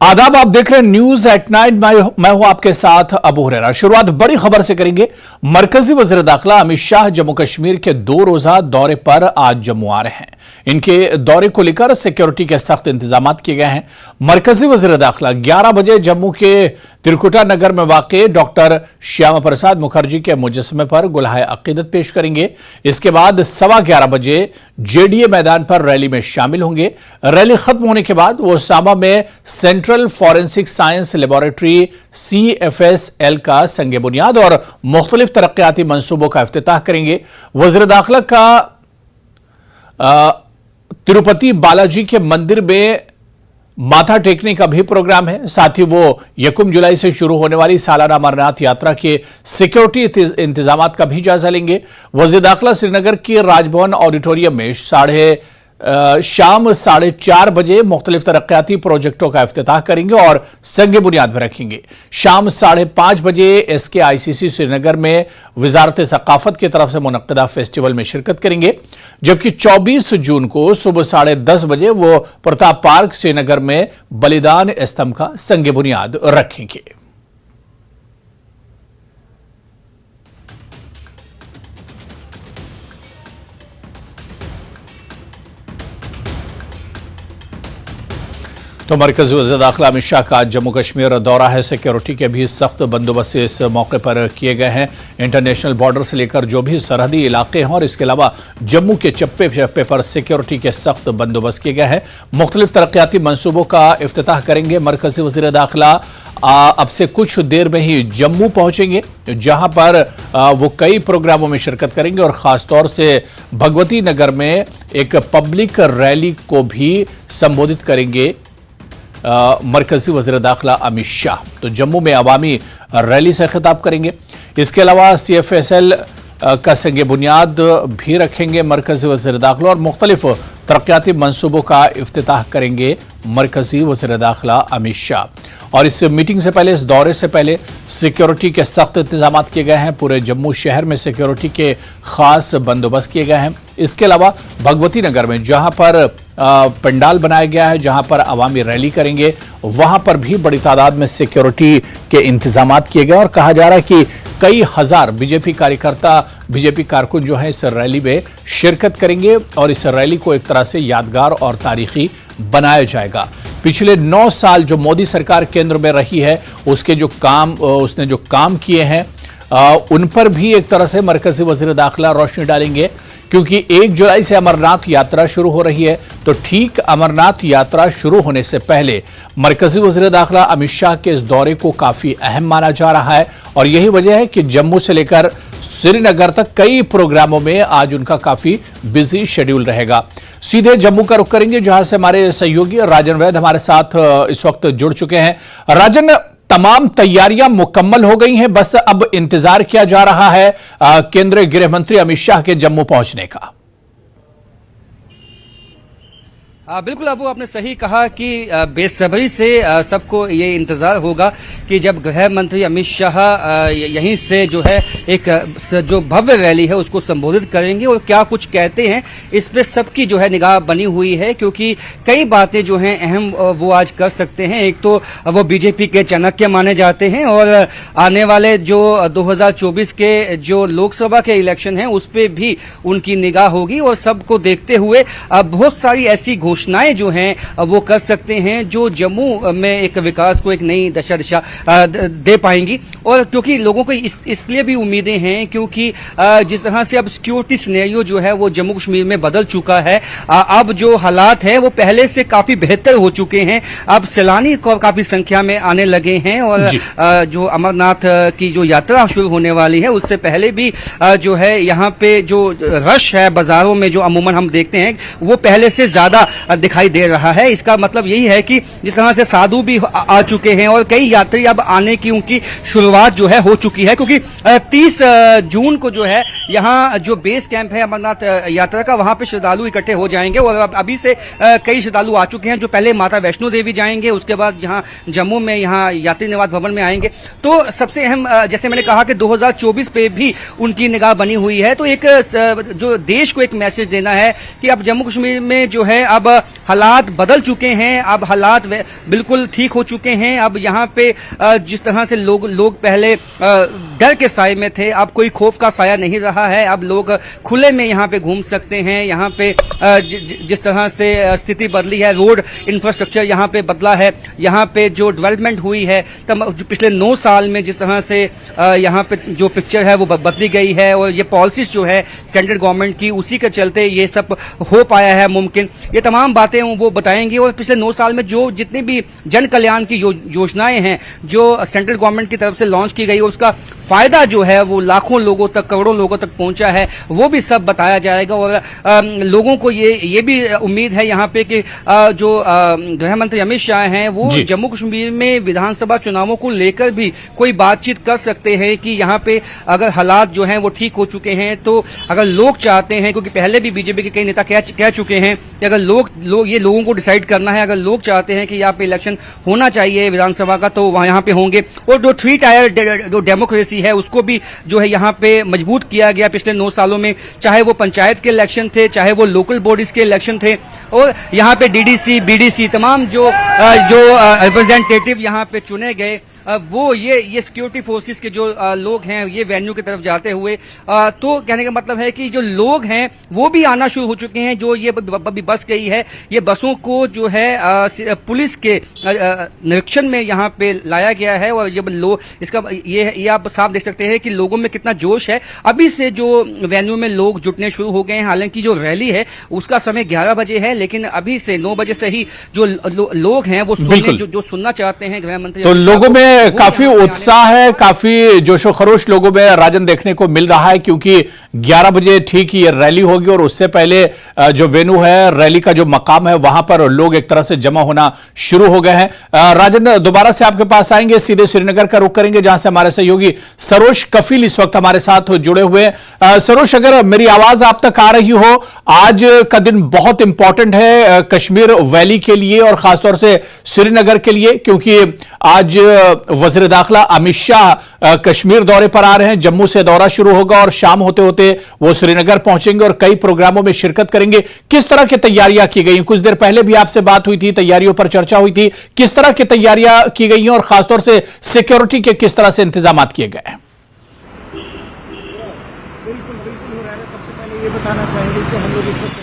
आदाब, आप देख रहे हैं न्यूज एट नाइट। मैं हूं आपके साथ अबू हुरैरा। शुरुआत बड़ी खबर से करेंगे। मरकजी वज़ीर दाखिला अमित शाह जम्मू कश्मीर के 2 रोजा दौरे पर आज जम्मू आ रहे हैं। इनके दौरे को लेकर सिक्योरिटी के सख्त इंतजाम किए गए हैं। मरकजी वज़ीर दाखिला 11 बजे जम्मू के त्रिकुटा नगर में वाक़ डॉक्टर श्यामा प्रसाद मुखर्जी के मुजस्समे पर गुलहाए अकीदत पेश करेंगे। इसके बाद 11:15 बजे जेडीए मैदान पर रैली में शामिल होंगे। रैली खत्म होने के बाद वो सामा में central forensic science laboratory CFSL का संगे बुनियाद और मुख्तलिफ तरक्याती मंसूबों का इफ्तिताह करेंगे। वज़ीर दाखिला का तिरुपति बालाजी के मंदिर में माथा टेकने का भी प्रोग्राम है। साथ ही वो 1 जुलाई से शुरू होने वाली सालाना अमरनाथ यात्रा के सिक्योरिटी इंतजाम का भी जायजा लेंगे। वज़ीर दाखिला श्रीनगर के राजभवन ऑडिटोरियम में शाम 4:30 बजे मुख्तलिफ तरक्याती प्रोजेक्टों का इफ्तिताह करेंगे और संग बुनियाद भी रखेंगे। शाम 5:30 बजे SKICC श्रीनगर में वजारत सकाफत की तरफ से मुनक्किदा फेस्टिवल में शिरकत करेंगे। जबकि 24 जून को सुबह 10:30 बजे वो प्रताप पार्क श्रीनगर में बलिदान स्तंभ का संग बुनियाद रखेंगे। तो मरकज़ी वज़ीर दाखिला अमित शाह का जम्मू कश्मीर दौरा है। सिक्योरिटी के भी सख्त बंदोबस्त इस मौके पर किए गए हैं। इंटरनेशनल बॉर्डर से लेकर जो भी सरहदी इलाके हैं और इसके अलावा जम्मू के चप्पे चप्पे पर सिक्योरिटी के सख्त बंदोबस्त किए गए हैं। मुख्तलिफ तरक्याती मंसूबों का इफ्तिताह करेंगे। मरकज़ी वज़ीर दाखिला अब से कुछ देर में ही जम्मू पहुंचेंगे, जहां पर वो कई प्रोग्रामों में शिरकत करेंगे और खासतौर से भगवती नगर में एक पब्लिक रैली को भी संबोधित करेंगे मरकजी वज़ीर दाखिला अमित शाह। तो जम्मू में अवामी रैली से खिताब करेंगे। इसके अलावा CFSL का संगे बुनियाद भी रखेंगे मरकजी वज़ीर दाखिला और मुख्तलिफ तरक्याती मंसूबों का इफ्तिताह करेंगे मरकजी वज़ीर दाखिला अमित शाह। और इस मीटिंग से पहले, इस दौरे से पहले सिक्योरिटी के सख्त इंतजाम किए गए हैं। पूरे जम्मू शहर में सिक्योरिटी के खास बंदोबस्त किए गए हैं। इसके अलावा भगवती नगर में जहां पर पंडाल बनाया गया है, जहां पर अवामी रैली करेंगे, वहां पर भी बड़ी तादाद में सिक्योरिटी के इंतजाम किए गए और कहा जा रहा है कि कई हजार बीजेपी कार्यकर्ता, बीजेपी कारकुन जो है इस रैली में शिरकत करेंगे और इस रैली को एक तरह से यादगार और तारीखी बनाया जाएगा। पिछले 9 साल जो मोदी सरकार केंद्र में रही है, उसने जो काम किए हैं उन पर भी एक तरह से मरकजी वज़ीर दाखिला रोशनी डालेंगे। क्योंकि 1 जुलाई से अमरनाथ यात्रा शुरू हो रही है, तो ठीक अमरनाथ यात्रा शुरू होने से पहले मरकजी वज़ीर दाखिला अमित शाह के इस दौरे को काफी अहम माना जा रहा है। और यही वजह है कि जम्मू से लेकर श्रीनगर तक कई प्रोग्रामों में आज उनका काफी बिजी शेड्यूल रहेगा। सीधे जम्मू का रुख करेंगे, जहां से हमारे सहयोगी राजन वैद हमारे साथ इस वक्त जुड़ चुके हैं। राजन, तमाम तैयारियां मुकम्मल हो गई हैं, बस अब इंतजार किया जा रहा है केंद्रीय गृह मंत्री अमित शाह के जम्मू पहुंचने का। बिल्कुल अबू, आपने सही कहा कि बेसब्री से सबको ये इंतजार होगा कि जब गृह मंत्री अमित शाह यहीं से जो है एक जो भव्य रैली है उसको संबोधित करेंगे और क्या कुछ कहते हैं, इस पे सबकी जो है निगाह बनी हुई है। क्योंकि कई बातें जो हैं अहम वो आज कर सकते हैं। एक तो वो बीजेपी के चाणक्य माने जाते हैं और आने वाले जो 2024 के जो लोकसभा के इलेक्शन हैं उस पर भी उनकी निगाह होगी और सबको देखते हुए बहुत सारी ऐसी घोषणाएं जो हैं वो कर सकते हैं जो जम्मू में एक विकास को एक नई दिशा दे पाएंगी। और क्योंकि लोगों को इसलिए भी उम्मीदें हैं क्योंकि जिस तरह से अब सिक्योरिटी सिनेरियो जो है वो जम्मू कश्मीर में बदल चुका है। अब जो हालात है वो पहले से काफी बेहतर हो चुके हैं। अब सैलानी काफी संख्या में आने लगे हैं और जो अमरनाथ की जो यात्रा शुरू होने वाली है उससे पहले भी जो है यहाँ पे जो रश है बाजारों में जो अमूमन हम देखते हैं वो पहले से ज्यादा दिखाई दे रहा है। इसका मतलब यही है कि जिस तरह से साधु भी आ चुके हैं और कई यात्री अब आने की उनकी शुरुआत जो है हो चुकी है। क्योंकि 30 जून को जो है यहाँ जो बेस कैंप है अमरनाथ यात्रा का, वहां पे श्रद्धालु इकट्ठे हो जाएंगे और अभी से कई श्रद्धालु आ चुके हैं जो पहले माता वैष्णो देवी जाएंगे, उसके बाद यहाँ जम्मू में यहाँ यात्री निवास भवन में आएंगे। तो सबसे अहम, जैसे मैंने कहा कि 2024 पे भी उनकी निगाह बनी हुई है। तो एक जो देश को एक मैसेज देना है कि अब जम्मू कश्मीर में जो है अब हालात बदल चुके हैं, अब हालात बिल्कुल ठीक हो चुके हैं। अब यहाँ पे जिस तरह से लोग पहले डर के साए में थे, अब कोई खौफ का साया नहीं रहा है। अब लोग खुले में यहाँ पे घूम सकते हैं। यहाँ पे जिस तरह से स्थिति बदली है, रोड इंफ्रास्ट्रक्चर यहाँ पे बदला है, यहाँ पे जो डेवलपमेंट हुई है पिछले 9 साल में, जिस तरह से यहाँ पे जो पिक्चर है वो बदली गई है, और ये पॉलिसीज जो है सेंट्रल गवर्नमेंट की, उसी के चलते ये सब हो पाया है मुमकिन। ये तमाम बातें वो बताएंगे। और पिछले 9 साल में जो जितनी भी जन कल्याण की योजनाएं हैं जो सेंट्रल गवर्नमेंट की तरफ से लॉन्च की गई, उसका फायदा जो है वो लाखों लोगों तक, करोड़ों लोगों तक पहुंचा है, वो भी सब बताया जाएगा। और लोगों को ये भी उम्मीद है यहाँ पे कि जो गृह मंत्री अमित शाह हैं वो जम्मू कश्मीर में विधानसभा चुनावों को लेकर भी कोई बातचीत कर सकते हैं कि यहाँ पे अगर हालात जो हैं वो ठीक हो चुके हैं, तो अगर लोग चाहते हैं, क्योंकि पहले भी बीजेपी के कई नेता कह चुके हैं कि अगर लोगों को डिसाइड करना है, अगर लोग चाहते हैं कि यहाँ पे इलेक्शन होना चाहिए विधानसभा का, तो वहां यहाँ पे होंगे। और जो 3 टायर जो डेमोक्रेसी है उसको भी जो है यहाँ पे मजबूत किया गया पिछले 9 सालों में, चाहे वो पंचायत के इलेक्शन थे, चाहे वो लोकल बॉडीज के इलेक्शन थे, और यहाँ पे डीडीसी, बीडीसी, तमाम जो रिप्रेजेंटेटिव यहाँ पे चुने गए, वो ये सिक्योरिटी फोर्सेस के जो लोग हैं ये वेन्यू की तरफ जाते हुए, तो कहने का मतलब है कि जो लोग हैं वो भी आना शुरू हो चुके हैं। जो ये अभी बस गई है, ये बसों को जो है पुलिस के निरीक्षण में यहाँ पे लाया गया है, और जब इसका ये आप साफ देख सकते हैं कि लोगों में कितना जोश है। अभी से जो वेन्यू में लोग जुटने शुरू हो गए हैं। हालांकि जो रैली है उसका समय 11 बजे है, लेकिन अभी से 9 बजे से ही जो लोग हैं वो जो सुनना चाहते हैं गृह मंत्री, तो लोगों में काफी उत्साह है, काफी जोशो खरोश लोगों में राजन देखने को मिल रहा है, क्योंकि 11 बजे ठीक ये रैली होगी और उससे पहले जो वेन्यू है, रैली का जो मकाम है, वहां पर लोग एक तरह से जमा होना शुरू हो गए हैं। राजन, दोबारा से आपके पास आएंगे, सीधे श्रीनगर का रुख करेंगे जहां से हमारे सहयोगी सरोज कफील इस वक्त हमारे साथ जुड़े हुए हैं। सरोज, अगर मेरी आवाज आप तक आ रही हो, आज का दिन बहुत इंपॉर्टेंट है कश्मीर वैली के लिए और खासतौर से श्रीनगर के लिए, क्योंकि आज वज़ीर दाखिला अमित शाह कश्मीर दौरे पर आ रहे हैं। जम्मू से दौरा शुरू होगा और शाम होते होते वो श्रीनगर पहुंचेंगे और कई प्रोग्रामों में शिरकत करेंगे। किस तरह की तैयारियां की गई? कुछ देर पहले भी आपसे बात हुई थी, तैयारियों पर चर्चा हुई थी। किस तरह की तैयारियां की गई हैं और खासतौर से सिक्योरिटी के किस तरह से इंतजाम किए गए हैं? बिल्कुल हो रहा है। सबसे पहले ये बताना चाहेंगे कि हम लोग इस वक्त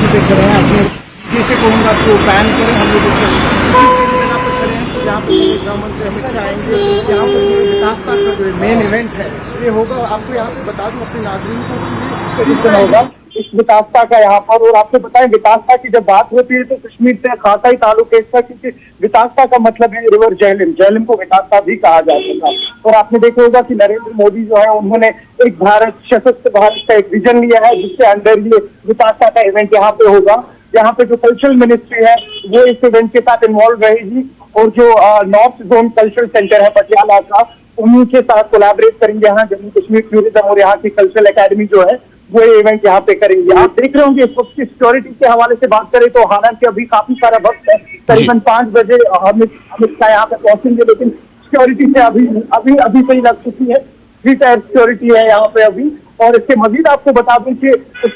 पे खड़े हैं, अपने जिसे कहूँगा तो बैन करें। हम लोग इस जगह पर खड़े हैं जहाँ पर गृह मंत्री अमित शाह आएंगे। यहाँ पर ये विकासता का जो मेन इवेंट है ये होगा। और आपको यहाँ पे बता दूँ अपने नाज़रीन को किस तरह होगा इस विकासता का यहाँ पर। और आपको बताएं, विकासता की जब बात होती है तो कश्मीर से खासा ही ताल्लुक है इसका, क्योंकि विकासता का मतलब है रिवर झेलम को विकासता भी कहा जाता था। और आपने देखा होगा कि नरेंद्र मोदी जो है उन्होंने एक भारत सशक्त भारत का एक विजन लिया है, जिसके अंदर ये विकासता का इवेंट यहाँ पे होगा। यहाँ पे जो कल्चरल मिनिस्ट्री है वो इस इवेंट के साथ इन्वॉल्व रहेगी, और जो नॉर्थ जोन कल्चरल सेंटर है पटियाला का, उन्हीं के साथ कोलैबोरेट करेंगे। यहाँ जम्मू कश्मीर टूरिज्म और यहाँ की कल्चरल एकेडमी जो है वो इवेंट यहाँ पे करेंगे। आप देख रहे होंगे इस वक्त की सिक्योरिटी के हवाले से बात करें तो हालांकि अभी काफी सारा वक्त है, करीबन 5 बजे अमित शाह यहाँ पे पहुंचेंगे, लेकिन सिक्योरिटी से अभी से ही लग चुकी है। 3 टायर सिक्योरिटी है यहाँ पे अभी। और इसके मजीद आपको बता दूं कि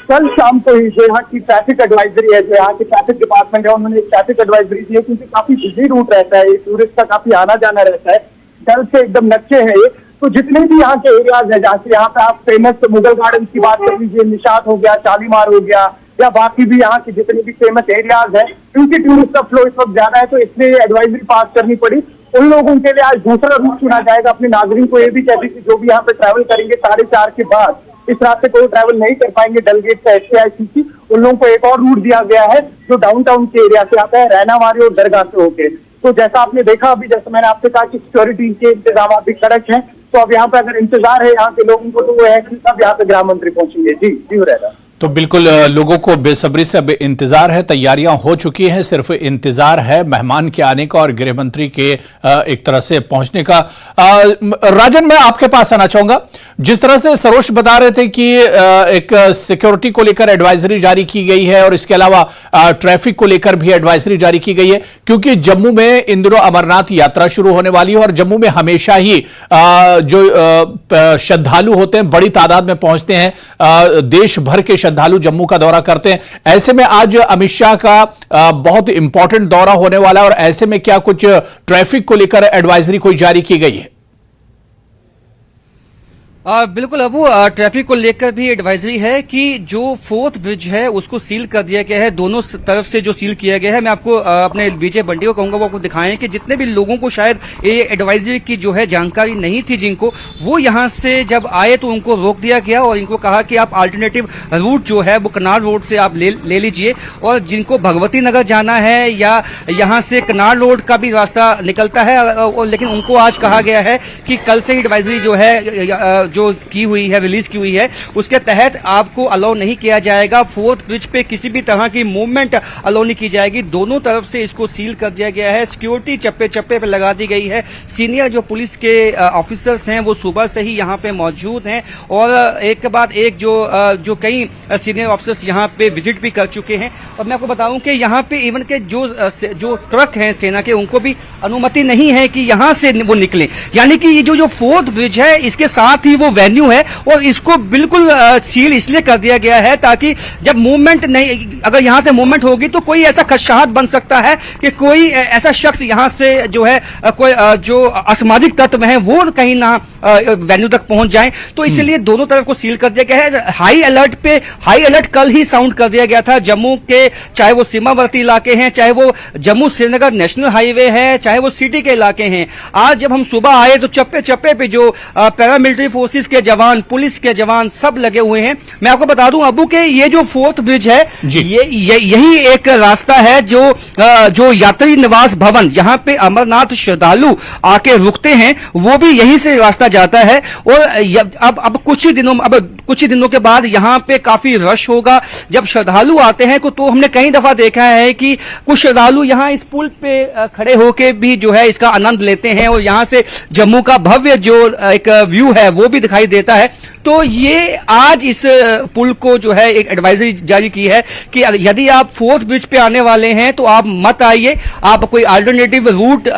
कल शाम को ही जो यहाँ की ट्रैफिक एडवाइजरी है, जो यहाँ की ट्रैफिक डिपार्टमेंट है, उन्होंने एक ट्रैफिक एडवाइजरी दी है, क्योंकि काफी बिजी रूट रहता है, टूरिस्ट का काफी आना जाना रहता है। डल से एकदम नक्शे है ये, तो जितने भी यहाँ के एरियाज है, जहाँ से यहाँ पे आप फेमस मुगल गार्डन की बात कर लीजिए, निशात हो गया, शालीमार हो गया, या बाकी भी यहाँ के जितने भी फेमस एरियाज है, क्योंकि टूरिस्ट का फ्लो इस वक्त ज्यादा है, तो इसलिए एडवाइजरी पास करनी पड़ी। उन लोगों के लिए आज दूसरा रूट चुना जाएगा। अपने नागरिक को ये भी कहती कि जो भी यहाँ पे ट्रैवल करेंगे 4:30 के बाद, इस रास्ते को ट्रैवल नहीं कर पाएंगे डलगेट से SKICC, उन लोगों को एक और रूट दिया गया है जो डाउनटाउन के एरिया से आता है, रैनावाड़ी और दरगाह से होके। तो जैसा आपने देखा अभी, जैसे मैंने आपसे कहा कि सिक्योरिटी के इंतजाम भी कड़क हैं, तो अब यहाँ पे अगर इंतजार है यहाँ के लोगों को तो वो है कि तब यहाँ पे गृह मंत्री पहुंचेंगे। जी हो रहेगा। तो बिल्कुल लोगों को बेसब्री से अब इंतजार है, तैयारियां हो चुकी हैं, सिर्फ इंतजार है मेहमान के आने का और गृह मंत्री के एक तरह से पहुंचने का। राजन, मैं आपके पास आना चाहूंगा। जिस तरह से सरोज बता रहे थे कि एक सिक्योरिटी को लेकर एडवाइजरी जारी की गई है और इसके अलावा ट्रैफिक को लेकर भी एडवाइजरी जारी की गई है, क्योंकि जम्मू में इन दिनों अमरनाथ यात्रा शुरू होने वाली है और जम्मू में हमेशा ही जो श्रद्धालु होते हैं बड़ी तादाद में पहुंचते हैं, देश भर के श्रद्धालु जम्मू का दौरा करते हैं। ऐसे में आज अमित शाह का बहुत इंपॉर्टेंट दौरा होने वाला है और ऐसे में क्या कुछ ट्रैफिक को लेकर एडवाइजरी कोई जारी की गई है? बिल्कुल अबू, ट्रैफिक को लेकर भी एडवाइजरी है कि जो 4th ब्रिज है उसको सील कर दिया गया है, दोनों तरफ से जो सील किया गया है। मैं आपको अपने विजय बंटी को कहूंगा वो आपको दिखाएं कि जितने भी लोगों को शायद ये एडवाइजरी की जो है जानकारी नहीं थी, जिनको वो यहां से जब आए तो उनको रोक दिया गया और इनको कहा कि आप अल्टरनेटिव रूट जो है वो कनार रोड से आप ले लीजिए, और जिनको भगवती नगर जाना है या यहां से कनार रोड का भी रास्ता निकलता है, और लेकिन उनको आज कहा गया है कि कल से एडवाइजरी जो है जो की हुई है, रिलीज की हुई है, उसके तहत आपको अलाउ नहीं किया जाएगा। 4th ब्रिज पे किसी भी तरह की मूवमेंट अलाउ नहीं की जाएगी। दोनों तरफ से इसको सील कर दिया गया है। सिक्योरिटी चप्पे चप्पे पे लगा दी गई है। सीनियर जो पुलिस के ऑफिसर्स हैं वो सुबह से ही यहाँ पे मौजूद हैं और एक के बाद एक जो कई सीनियर ऑफिसर्स यहाँ पे विजिट भी कर चुके हैं। और मैं आपको बताऊं कि यहाँ पे इवन के जो ट्रक हैं सेना के, उनको भी अनुमति नहीं है कि यहाँ से वो निकले। यानी कि ये जो 4th ब्रिज है इसके साथ ही वो वेन्यू है और इसको बिल्कुल सील इसलिए कर दिया गया है ताकि जब मूवमेंट नहीं, अगर यहां से मूवमेंट होगी तो कोई ऐसा खदशात बन सकता है कि कोई ऐसा शख्स यहां से जो है कोई जो असामाजिक तत्व हैं वो कहीं ना वेन्यू तक पहुंच जाए, तो इसलिए दोनों तरफ को सील कर दिया गया है। हाई अलर्ट कल ही साउंड कर दिया गया था जम्मू के, चाहे वो सीमावर्ती इलाके हैं, चाहे वो जम्मू श्रीनगर नेशनल हाईवे है, चाहे वो सिटी के इलाके हैं। आज जब हम सुबह आए तो चप्पे चप्पे पे जो पैरामिलिट्री फोर्सेस के जवान, पुलिस के जवान सब लगे हुए हैं। मैं आपको बता दूं अबू के ये जो 4th ब्रिज है यही एक रास्ता है जो यात्री निवास भवन, यहाँ पे अमरनाथ श्रद्धालु आके रुकते हैं, वो भी यहीं से रास्ता जाता है। और अब कुछ ही दिनों के बाद यहाँ पे काफी रश होगा। जब श्रद्धालु आते हैं तो हमने कई दफा देखा है कि कुछ श्रद्धालु यहाँ इस पुल पे खड़े होके भी जो है इसका आनंद लेते हैं और यहाँ से जम्मू का भव्य जो एक व्यू है वो भी दिखाई देता है। तो ये आज इस पुल को जो है एक एडवाइजरी जारी की है कि यदि आप 4th ब्रिज पे आने वाले हैं तो आप मत आइए, आप कोई अल्टरनेटिव रूट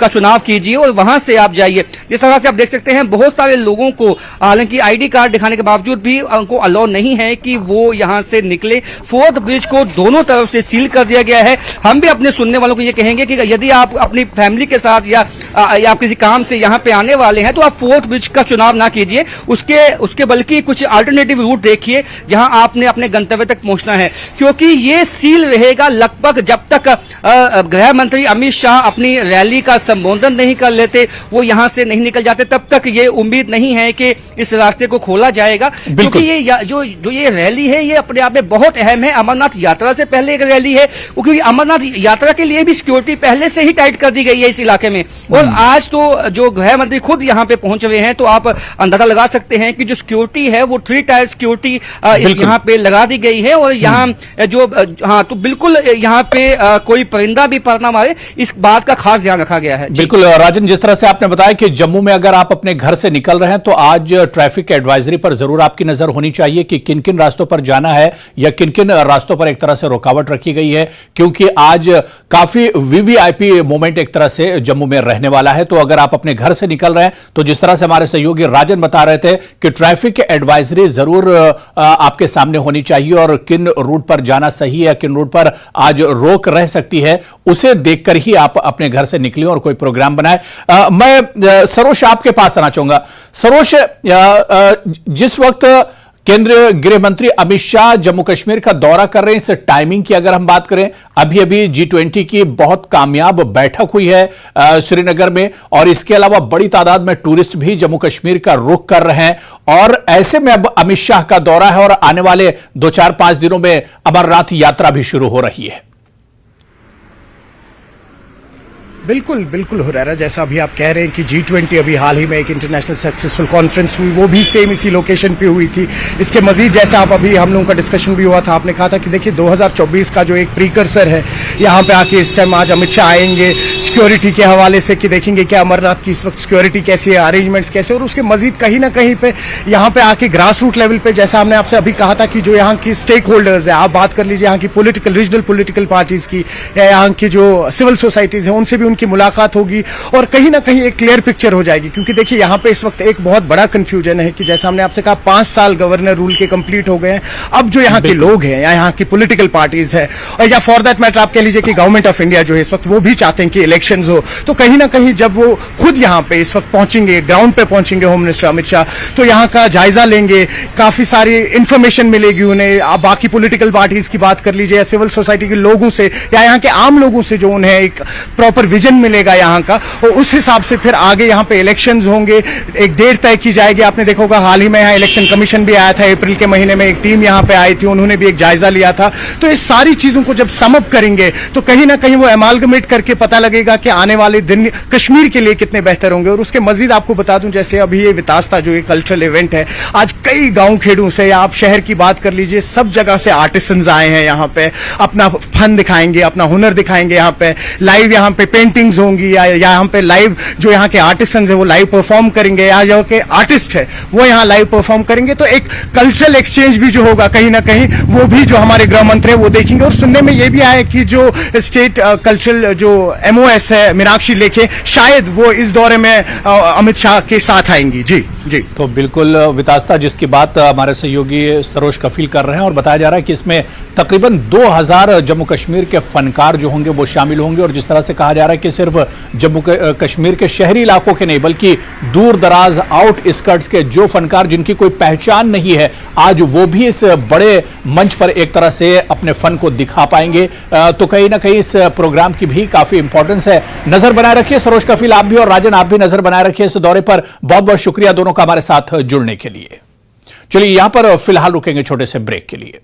का चुनाव कीजिए और वहां से आप जाइए। जिस तरह से आप देख सकते हैं बहुत सारे लोगों को हालांकि आईडी कार्ड दिखाने के बावजूद भी उनको अलाउ नहीं है कि वो यहां से निकले। 4th ब्रिज को दोनों तरफ से सील कर दिया गया है। हम भी अपने सुनने वालों को ये कहेंगे कि यदि आप अपनी फैमिली के साथ या आप किसी काम से यहाँ पे आने वाले हैं तो आप 4th ब्रिज का चुनाव ना कीजिए, उसके बल्कि कुछ अल्टरनेटिव रूट देखिए जहां आपने अपने गंतव्य तक पहुंचना है, क्योंकि ये सील रहेगा लगभग जब तक गृह मंत्री अमित शाह अपनी रैली का संबोधन नहीं कर लेते, वो यहां से नहीं निकल जाते, तब तक ये उम्मीद नहीं है कि इस रास्ते को खोला जाएगा। क्योंकि ये जो ये रैली है ये अपने आप में बहुत अहम है। अमरनाथ यात्रा से पहले एक रैली है, क्योंकि अमरनाथ यात्रा के लिए भी सिक्योरिटी पहले से ही टाइट कर दी गई है इस इलाके में। और आज तो जो गृह मंत्री खुद यहाँ पे पहुंच रहे हैं, तो आप अंदाजा लगा सकते हैं कि जो सिक्योरिटी है वो 3 टायर सिक्योरिटी यहाँ पे लगा दी गई है। और यहाँ जो तो बिल्कुल यहाँ पे कोई परिंदा भी पर ना मारे, इस बात का खास ध्यान रखा गया है। बिल्कुल राजन, जिस तरह से आपने बताया कि जम्मू में अगर आप अपने घर से निकल रहे हैं तो आज ट्रैफिक एडवाइजरी पर जरूर आपकी नजर होनी चाहिए कि किन किन रास्तों पर जाना है या किन किन रास्तों पर एक तरह से रुकावट रखी गई है, क्योंकि आज काफी वीवीआईपी मोमेंट एक तरह से जम्मू में रहने वाला है। तो अगर आप अपने घर से निकल रहे हैं तो जिस तरह से हमारे सहयोगी राजन बता रहे थे कि ट्रैफिक एडवाइजरी जरूर आपके सामने होनी चाहिए और किन रूट पर जाना सही है, किन रूट पर आज रोक रह सकती है, उसे देखकर ही आप अपने घर से निकलें और कोई प्रोग्राम बनाएं। मैं सरोज आपके पास आना चाहूंगा। सरोज, जिस वक्त केंद्रीय गृह मंत्री अमित शाह जम्मू कश्मीर का दौरा कर रहे हैं, इस टाइमिंग की अगर हम बात करें, अभी G20 की बहुत कामयाब बैठक हुई है श्रीनगर में और इसके अलावा बड़ी तादाद में टूरिस्ट भी जम्मू कश्मीर का रुख कर रहे हैं और ऐसे में अब अमित शाह का दौरा है और आने वाले 2-4-5 दिनों में अमरनाथ यात्रा भी शुरू हो रही है। बिल्कुल हुरैरा, जैसा अभी आप कह रहे हैं कि G20 अभी हाल ही में एक इंटरनेशनल सक्सेसफुल कॉन्फ्रेंस हुई, वो भी सेम इसी लोकेशन पे हुई थी। इसके मजीद जैसा आप अभी हम लोगों का डिस्कशन भी हुआ था, आपने कहा था कि देखिए 2024 का जो एक प्रीकर्सर है, यहाँ पे आके इस टाइम आज अमित शाह आएंगे, सिक्योरिटी के हवाले से कि देखेंगे कि अमरनाथ की इस वक्त सिक्योरिटी कैसी है, अरेंजमेंट्स कैसे, और उसके मजीद कहीं ना कहीं पे यहाँ पे आके ग्रास रूट लेवल पे, जैसा हमने आपसे अभी कहा था कि जो यहाँ की स्टेक होल्डर्स है, आप बात कर लीजिए यहाँ की रीजनल पॉलिटिकल पार्टीज की या यहाँ की जो सिविल सोसाइटीज है, उनसे भी उनकी मुलाकात होगी और कहीं ना कहीं एक क्लियर पिक्चर हो जाएगी। क्योंकि देखिए यहाँ पे इस वक्त एक बहुत बड़ा कंफ्यूजन है कि जैसा हमने आपसे कहा 5 साल गवर्नर रूल के कंप्लीट हो गए हैं। अब जो यहाँ के लोग हैं या यहाँ की पॉलिटिकल पार्टीज है, और या फॉर दैट मैटर आप कह लीजिए कि गवर्नमेंट ऑफ इंडिया जो है इस वक्त वो भी चाहते हैं कि इलेक्शंस हो, तो कहीं ना कहीं जब वो खुद यहाँ पे इस वक्त पहुंचेंगे, ग्राउंड पे पहुंचेंगे होम मिनिस्टर अमित शाह, तो यहाँ का जायजा लेंगे, काफी सारी इंफॉर्मेशन मिलेगी उन्हें। आप बाकी पॉलिटिकल पार्टीज की बात कर लीजिए या सिविल सोसाइटी के लोगों से या यहाँ के आम लोगों से, जो उन्हें एक प्रॉपर विजन मिलेगा यहाँ का, और उस हिसाब से फिर आगे यहाँ पे इलेक्शंस होंगे, एक डेट तय की जाएगी। आपने देखा होगा हाल ही में यहाँ इलेक्शन कमीशन भी आया था, अप्रैल के महीने में एक टीम यहाँ पे आई थी, उन्होंने भी एक जायजा लिया था। तो इस सारी चीजों को जब सम अप करेंगे तो कहीं ना कहीं वो एमालगमेट करके पता लगेगा कि आने वाले दिन कश्मीर के लिए कितने बेहतर होंगे। और उसके मजीद आपको बता दूं, जैसे अभी ये वितास्ता जो ये कल्चरल इवेंट है, आज कई गांव खेड़ों से या आप शहर की बात कर लीजिए, सब जगह से आर्टिसंस आए हैं यहाँ पे, अपना फन दिखाएंगे, अपना हुनर दिखाएंगे। यहाँ पे लाइव यहाँ पे पेंटिंग्स होंगी या यहाँ पे लाइव जो यहाँ के आर्टिसंस है वो लाइव परफॉर्म करेंगे, या जो के आर्टिस्ट है वो यहाँ लाइव परफॉर्म करेंगे। तो एक कल्चरल एक्सचेंज भी जो होगा कहीं ना कहीं वो भी जो हमारे गृह मंत्री है वो देखेंगे। और सुनने में ये भी आया कि जो स्टेट कल्चरल जो MOS है मीनाक्षी लेखे, शायद वो इस दौरे में अमित शाह के साथ आएंगी। जी जी, तो बिल्कुल वितास्ता जिसकी बात हमारे सहयोगी सरोज कफील कर रहे हैं, और बताया जा रहा है कि इसमें तकरीबन 2000 जम्मू कश्मीर के फनकार जो होंगे वो शामिल होंगे। और जिस तरह से कहा जा रहा है कि सिर्फ जम्मू कश्मीर के शहरी इलाकों के नहीं बल्कि दूर दराज आउट स्कर्ट्स के जो फनकार जिनकी कोई पहचान नहीं है, आज वो भी इस बड़े मंच पर एक तरह से अपने फन को दिखा पाएंगे। तो कहीं ना कहीं इस प्रोग्राम की भी काफी इंपॉर्टेंस है। नजर बनाए रखिए सरोज कफील, आप भी, और राजन आप भी नजर बनाए रखिए इस दौरे पर। बहुत बहुत शुक्रिया दोनों का हमारे साथ जुड़ने के लिए। चलिए यहां पर फिलहाल रुकेंगे छोटे से ब्रेक के लिए।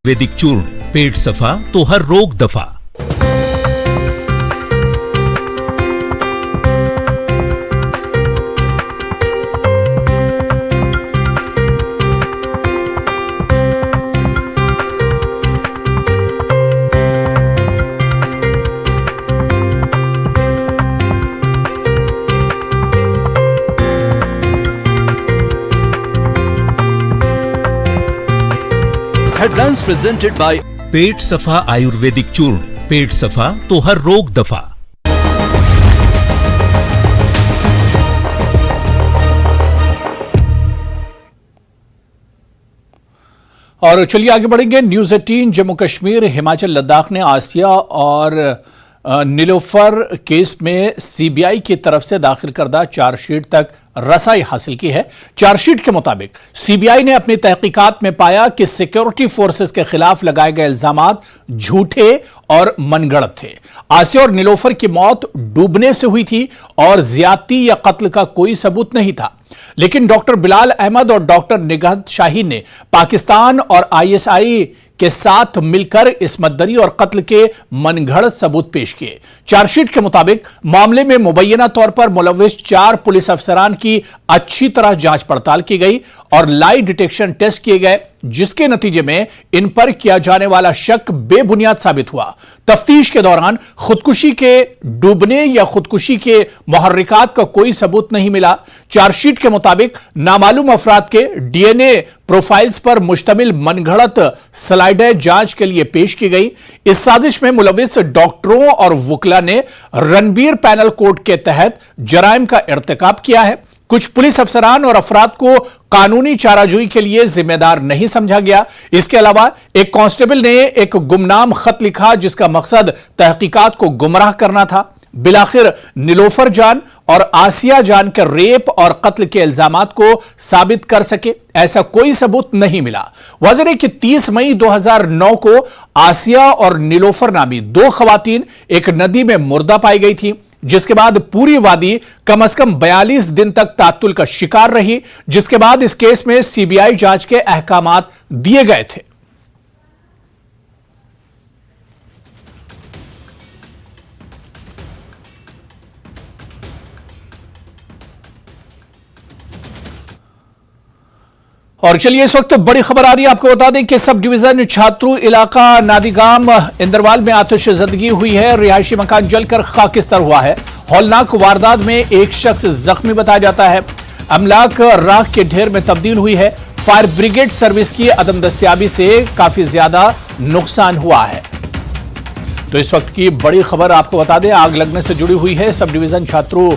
वैदिक चूर्ण, पेट सफा तो हर रोग दफा। हेडलाइंस प्रेजेंटेड बाय पेट सफा आयुर्वेदिक चूर्ण। पेट सफा तो हर रोग दफा। और चलिए आगे बढ़ेंगे। न्यूज 18 जम्मू कश्मीर हिमाचल लद्दाख ने आसिया और नीलोफर केस में सीबीआई की तरफ से दाखिल करदा चार्जशीट तक रसाई हासिल की है। चार्जशीट के मुताबिक सीबीआई ने अपनी तहकीकात में पाया कि सिक्योरिटी फोर्सेस के खिलाफ लगाए गए इल्जामात झूठे और मनगढ़ंत थे। आसिया और नीलोफर की मौत डूबने से हुई थी और ज्यादती या कत्ल का कोई सबूत नहीं था। लेकिन डॉक्टर बिलाल अहमद और डॉक्टर निगहत शाहीन ने पाकिस्तान और आईएसआई के साथ मिलकर इस्मतदरी और कत्ल के मनगढ़ंत सबूत पेश किए। चार्जशीट के मुताबिक मामले में मुबैना तौर पर मुलव्विस 4 पुलिस अफसरान की अच्छी तरह जांच पड़ताल की गई और लाई डिटेक्शन टेस्ट किए गए, जिसके नतीजे में इन पर किया जाने वाला शक बेबुनियाद साबित हुआ। तफ्तीश के दौरान खुदकुशी के डूबने या खुदकुशी के मुहर्रिकात का कोई सबूत नहीं मिला। चार्जशीट के मुताबिक नामालूम अफराद के डीएनए प्रोफाइल्स पर मुश्तमिल मनगढ़ंत स्लाइडें जांच के लिए पेश की गई। इस साजिश में मुलव्विस डॉक्टरों और वुकला ने रणबीर पैनल कोड के तहत जराइम का इर्तिकाब किया है। कुछ पुलिस अफसरान और अफराद को कानूनी चाराजोई के लिए जिम्मेदार नहीं समझा गया। इसके अलावा एक कांस्टेबल ने एक गुमनाम खत लिखा जिसका मकसद तहकीकात को गुमराह करना था। बिलाखिर नीलोफर जान और आसिया जान के रेप और कत्ल के इल्जामात को साबित कर सके, ऐसा कोई सबूत नहीं मिला। वजह है कि 30 मई 2009 को आसिया और नीलोफर नामी 2 खवातीन एक नदी में मुर्दा पाई गई थी, जिसके बाद पूरी वादी कम से कम 42 दिन तक तात्तुल का शिकार रही, जिसके बाद इस केस में सीबीआई जांच के अहकामात दिए गए थे। और चलिए इस वक्त बड़ी खबर आ रही है, आपको बता दें कि सब डिवीजन छात्रू इलाका नादीगाम इंदरवाल में आतिशज़दगी हुई है। रिहायशी मकान जलकर खाकिस्तर हुआ है। हौलनाक वारदात में एक शख्स जख्मी बताया जाता है। अमलाक राख के ढेर में तब्दील हुई है। फायर ब्रिगेड सर्विस की अदम दस्तयाबी से काफी ज्यादा नुकसान हुआ है। तो इस वक्त की बड़ी खबर आपको बता दें, आग लगने से जुड़ी हुई है। सब डिवीजन छात्रू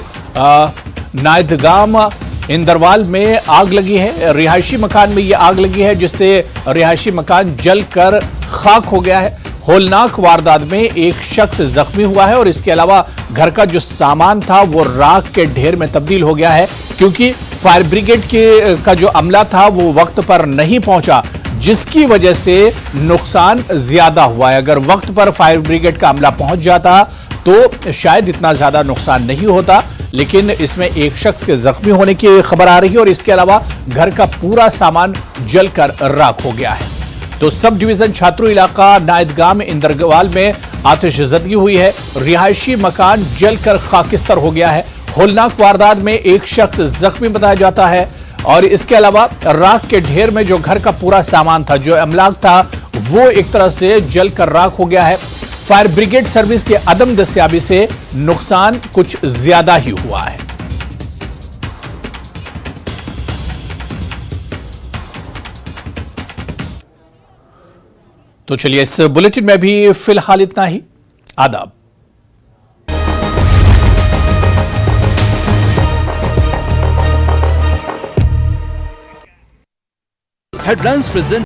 नादगाम इंदरवाल में आग लगी है। रिहायशी मकान में यह आग लगी है, जिससे रिहायशी मकान जलकर खाक हो गया है। होलनाक वारदात में एक शख्स जख्मी हुआ है और इसके अलावा घर का जो सामान था वो राख के ढेर में तब्दील हो गया है, क्योंकि फायर ब्रिगेड का जो अमला था वो वक्त पर नहीं पहुंचा, जिसकी वजह से नुकसान ज्यादा हुआ है। अगर वक्त पर फायर ब्रिगेड का अमला पहुंच जाता तो शायद इतना ज्यादा नुकसान नहीं होता, लेकिन इसमें एक शख्स के जख्मी होने की खबर आ रही है और इसके अलावा घर का पूरा सामान जलकर राख हो गया है। तो सब डिवीजन छात्रू इलाका नायदगाम इंदरवाल में आतिशज़दगी हुई है। रिहायशी मकान जलकर खाकिस्तर हो गया है। होलनाक वारदात में एक शख्स जख्मी बताया जाता है और इसके अलावा राख के ढेर में जो घर का पूरा सामान था, जो अमलाक था, वो एक तरह से जलकर राख हो गया है। फायर ब्रिगेड सर्विस के अदम दस्तयाबी से नुकसान कुछ ज्यादा ही हुआ है। तो चलिए इस बुलेटिन में भी फिलहाल इतना ही। आदाब। Headlines present